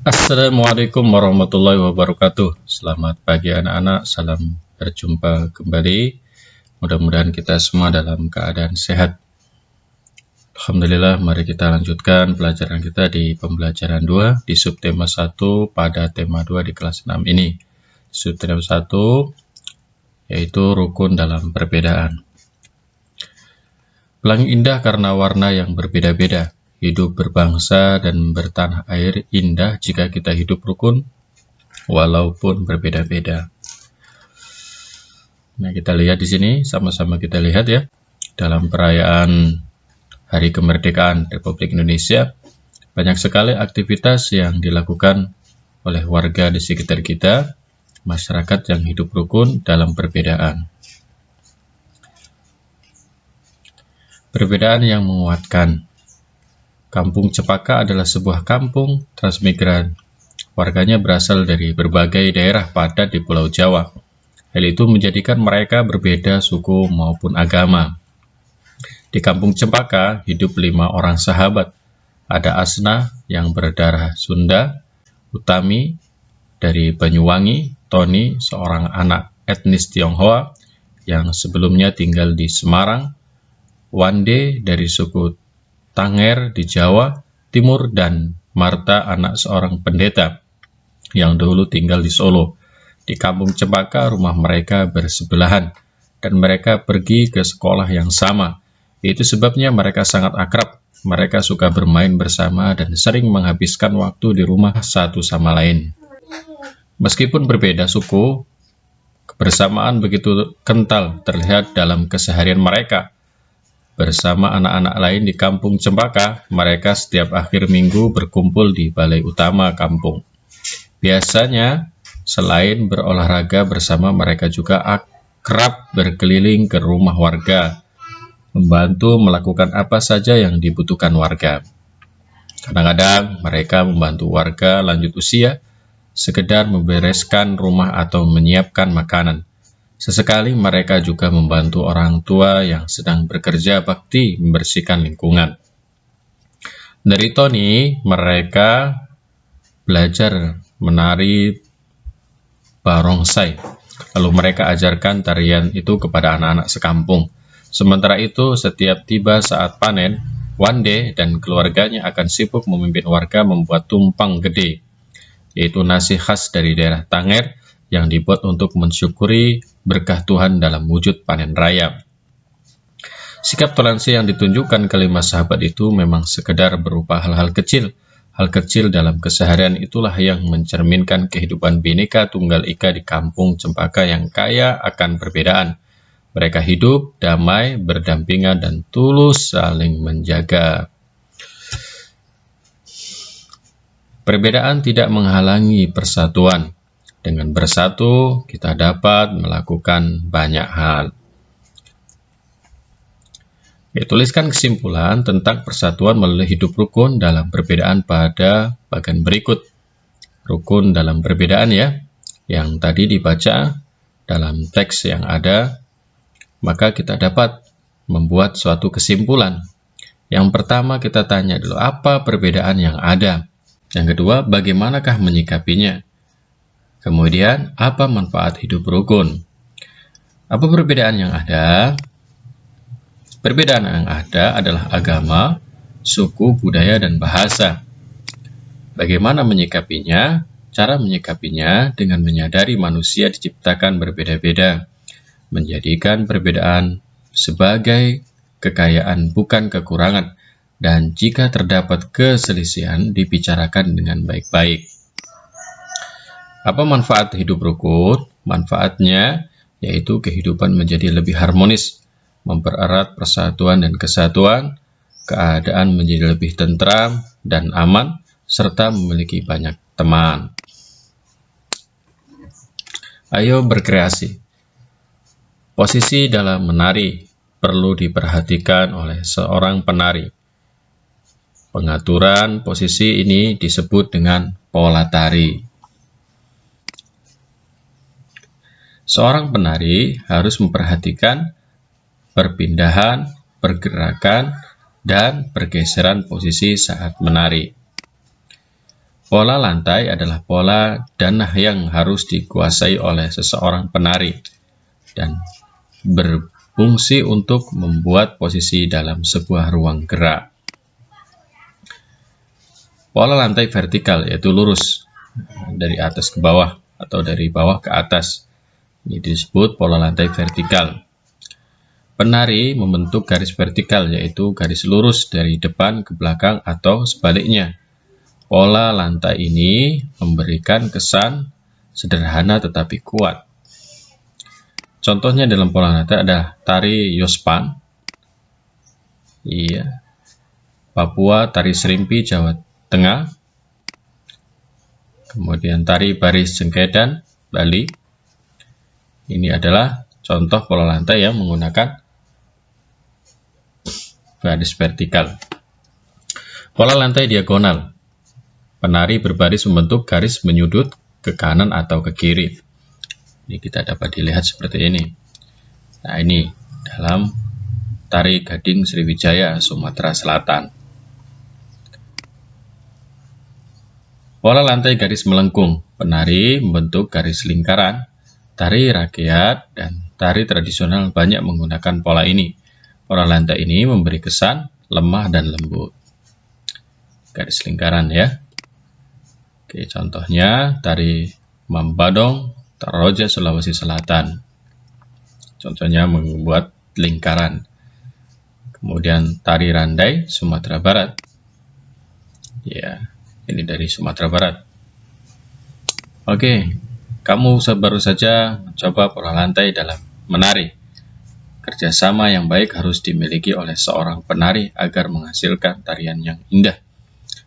Assalamualaikum warahmatullahi wabarakatuh. Selamat pagi anak-anak, salam berjumpa kembali. Mudah-mudahan kita semua dalam keadaan sehat. Alhamdulillah, mari kita lanjutkan pelajaran kita di pembelajaran 2 di subtema 1 pada tema 2 di kelas 6 ini. Subtema 1 yaitu rukun dalam perbedaan. Pelangi indah karena warna yang berbeda-beda. Hidup berbangsa dan bertanah air indah jika kita hidup rukun, walaupun berbeda-beda. Nah, kita lihat di sini, sama-sama kita lihat ya, dalam perayaan Hari Kemerdekaan Republik Indonesia, banyak sekali aktivitas yang dilakukan oleh warga di sekitar kita, masyarakat yang hidup rukun dalam perbedaan. Perbedaan yang menguatkan. Kampung Cepaka adalah sebuah kampung transmigran. Warganya berasal dari berbagai daerah padat di Pulau Jawa. Hal itu menjadikan mereka berbeda suku maupun agama. Di Kampung Cepaka hidup 5 orang sahabat. Ada Asna yang berdarah Sunda, Utami dari Banyuwangi, Tony seorang anak etnis Tionghoa yang sebelumnya tinggal di Semarang, Wande dari suku Tanger di Jawa Timur, dan Marta anak seorang pendeta yang dahulu tinggal di Solo. Di Kampung Cepaka rumah mereka bersebelahan dan mereka pergi ke sekolah yang sama. Itu sebabnya mereka sangat akrab. Mereka suka bermain bersama dan sering menghabiskan waktu di rumah satu sama lain. Meskipun berbeda suku, kebersamaan begitu kental terlihat dalam keseharian mereka. Bersama anak-anak lain di Kampung Cepaka, mereka setiap akhir minggu berkumpul di balai utama kampung. Biasanya, selain berolahraga bersama, mereka juga akrab berkeliling ke rumah warga, membantu melakukan apa saja yang dibutuhkan warga. Kadang-kadang mereka membantu warga lanjut usia, sekedar membereskan rumah atau menyiapkan makanan. Sesekali mereka juga membantu orang tua yang sedang bekerja bakti membersihkan lingkungan. Dari Tony, mereka belajar menari barongsai. Lalu mereka ajarkan tarian itu kepada anak-anak sekampung. Sementara itu, setiap tiba saat panen, Wande dan keluarganya akan sibuk memimpin warga membuat tumpang gede, yaitu nasi khas dari daerah Tanger yang dibuat untuk mensyukuri berkah Tuhan dalam wujud panen raya. Sikap toleransi yang ditunjukkan kelima sahabat itu memang sekedar berupa hal-hal kecil. Hal kecil dalam keseharian itulah yang mencerminkan kehidupan Bhinneka Tunggal Ika di Kampung Cepaka yang kaya akan perbedaan. Mereka hidup damai, berdampingan, dan tulus saling menjaga. Perbedaan tidak menghalangi persatuan. Dengan bersatu, kita dapat melakukan banyak hal. Tuliskan kesimpulan tentang persatuan melalui hidup rukun dalam perbedaan pada bagian berikut. Rukun dalam perbedaan ya, yang tadi dibaca dalam teks yang ada, maka kita dapat membuat suatu kesimpulan. Yang pertama kita tanya dulu, apa perbedaan yang ada? Yang kedua, bagaimanakah menyikapinya? Kemudian, apa manfaat hidup rukun? Apa perbedaan yang ada? Perbedaan yang ada adalah agama, suku, budaya, dan bahasa. Bagaimana menyikapinya? Cara menyikapinya dengan menyadari manusia diciptakan berbeda-beda, menjadikan perbedaan sebagai kekayaan bukan kekurangan, dan jika terdapat keselisihan dibicarakan dengan baik-baik. Apa manfaat hidup rukun? Manfaatnya yaitu kehidupan menjadi lebih harmonis, mempererat persatuan dan kesatuan, keadaan menjadi lebih tentram dan aman, serta memiliki banyak teman. Ayo berkreasi. Posisi dalam menari perlu diperhatikan oleh seorang penari. Pengaturan posisi ini disebut dengan pola tari. Seorang penari harus memperhatikan perpindahan, pergerakan, dan pergeseran posisi saat menari. Pola lantai adalah pola danah yang harus dikuasai oleh seseorang penari dan berfungsi untuk membuat posisi dalam sebuah ruang gerak. Pola lantai vertikal yaitu lurus dari atas ke bawah atau dari bawah ke atas. Ini disebut pola lantai vertikal. Penari membentuk garis vertikal yaitu garis lurus dari depan ke belakang atau sebaliknya. Pola lantai ini memberikan kesan sederhana tetapi kuat. Contohnya dalam pola lantai ada tari Yospan, Papua, tari Serimpi, Jawa Tengah, kemudian tari Baris Jengkedan, Bali. Ini adalah contoh pola lantai yang menggunakan garis vertikal. Pola lantai diagonal. Penari berbaris membentuk garis menyudut ke kanan atau ke kiri. Ini kita dapat dilihat seperti ini. Nah, ini dalam tari Gading Sriwijaya, Sumatera Selatan. Pola lantai garis melengkung. Penari membentuk garis lingkaran. Tari rakyat dan tari tradisional banyak menggunakan pola ini. Pola lantai ini memberi kesan lemah dan lembut. Garis lingkaran ya. Oke, contohnya tari Mambadong, Tararoja, Sulawesi Selatan. Contohnya membuat lingkaran. Kemudian tari Randai, Sumatera Barat. Ya, ini dari Sumatera Barat. Oke, kamu baru saja mencoba pola lantai dalam menari. Kerjasama yang baik harus dimiliki oleh seorang penari agar menghasilkan tarian yang indah.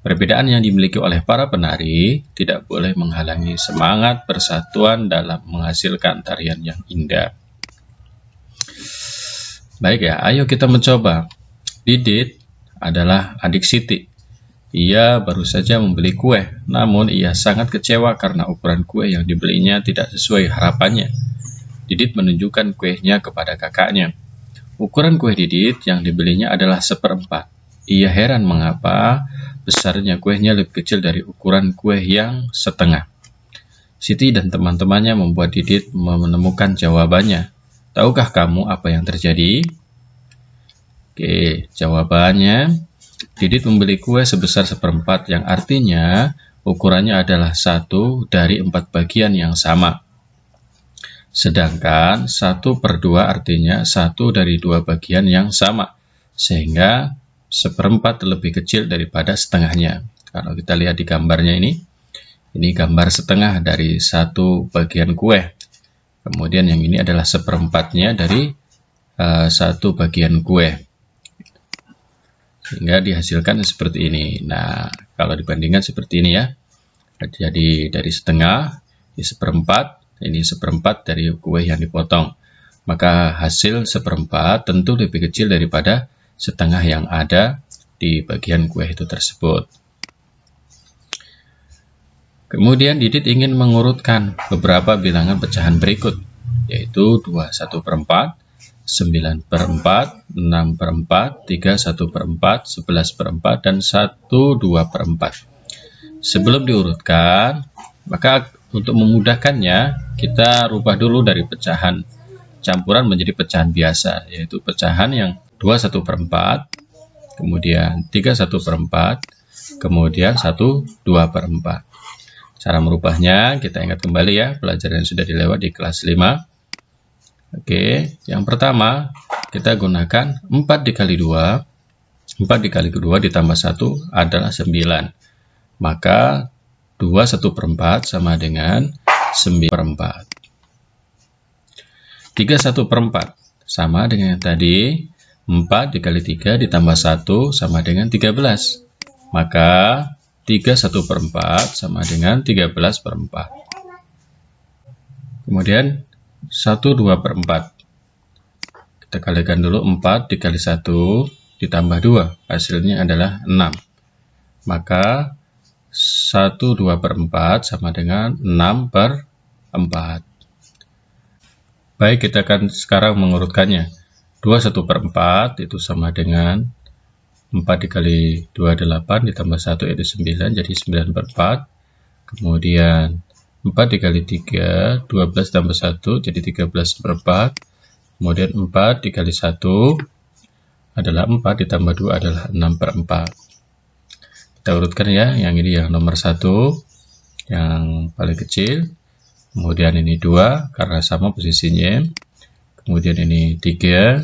Perbedaan yang dimiliki oleh para penari tidak boleh menghalangi semangat persatuan dalam menghasilkan tarian yang indah. Baik ya, ayo kita mencoba. Didit adalah adik Siti. Ia baru saja membeli kue, namun ia sangat kecewa karena ukuran kue yang dibelinya tidak sesuai harapannya. Didit menunjukkan kuenya kepada kakaknya. Ukuran kue Didit yang dibelinya adalah 1/4. Ia heran mengapa besarnya kuenya lebih kecil dari ukuran kue yang setengah. Siti dan teman-temannya membuat Didit menemukan jawabannya. Tahukah kamu apa yang terjadi? Oke, jawabannya, Didit membeli kue sebesar 1/4 yang artinya ukurannya adalah 1 dari 4 bagian yang sama. Sedangkan 1/2 artinya 1 dari 2 bagian yang sama. Sehingga 1/4 lebih kecil daripada setengahnya. Kalau kita lihat di gambarnya ini gambar setengah dari 1 bagian kue. Kemudian yang ini adalah 1/4-nya dari 1 bagian kue. Sehingga dihasilkan seperti ini. Nah, kalau dibandingkan seperti ini ya. Jadi dari setengah, ini 1/4, ini 1/4 dari kue yang dipotong. Maka hasil 1/4 tentu lebih kecil daripada setengah yang ada di bagian kue itu tersebut. Kemudian Didit ingin mengurutkan beberapa bilangan pecahan berikut, yaitu 21/4, 9/4, 6/4, 31/4, 11/4, dan 12/4. Sebelum diurutkan, maka untuk memudahkannya, kita rubah dulu dari pecahan campuran menjadi pecahan biasa, yaitu pecahan yang 21/4, kemudian 31/4, kemudian 1/2/4. Cara merubahnya kita ingat kembali ya, pelajaran yang sudah dilewat di kelas 5. Oke, yang pertama kita gunakan 4 dikali 2. 4 dikali 2 ditambah 1 adalah 9. Maka 21/4 sama dengan 9/4. 31/4 sama dengan yang tadi. 4 dikali 3 ditambah 1 sama dengan 13. Maka 31/4 sama dengan 13/4. Kemudian 1/2/4. Kita kalikan dulu 4 dikali 1 ditambah 2. Hasilnya adalah 6. Maka 1/2/4 sama dengan 6/4. Baik, kita akan sekarang mengurutkannya. 21/4 itu sama dengan 4 dikali 2, 8, ditambah 1 yaitu 9, jadi 9 per 4. Kemudian 4 dikali 3, 12 tambah 1, jadi 13 per 4. Kemudian 4 dikali 1 adalah 4, ditambah 2 adalah 6 per 4. Kita urutkan ya, yang ini yang nomor 1, yang paling kecil. Kemudian ini 2, karena sama posisinya. Kemudian ini 3,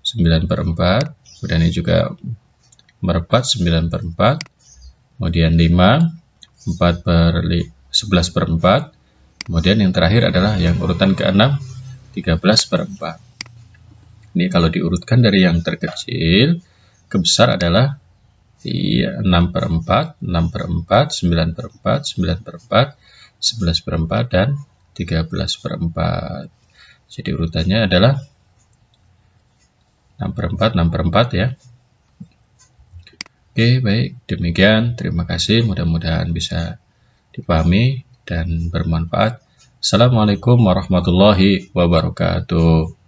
9 per 4. Kemudian ini juga nomor 4, 9 per 4. Kemudian 5, 4 per 11 per 4. Kemudian yang terakhir adalah yang urutan ke-6, 13 per 4. Ini kalau diurutkan dari yang terkecil ke besar adalah 6 per 4, 6 per 4, 9 per 4, 9 per 4, 11 per 4, dan 13 per 4. Jadi urutannya adalah 6 per 4, 6 per 4 ya. Oke, baik. Demikian. Terima kasih. Mudah-mudahan bisa dipahami dan bermanfaat. Assalamualaikum warahmatullahi wabarakatuh.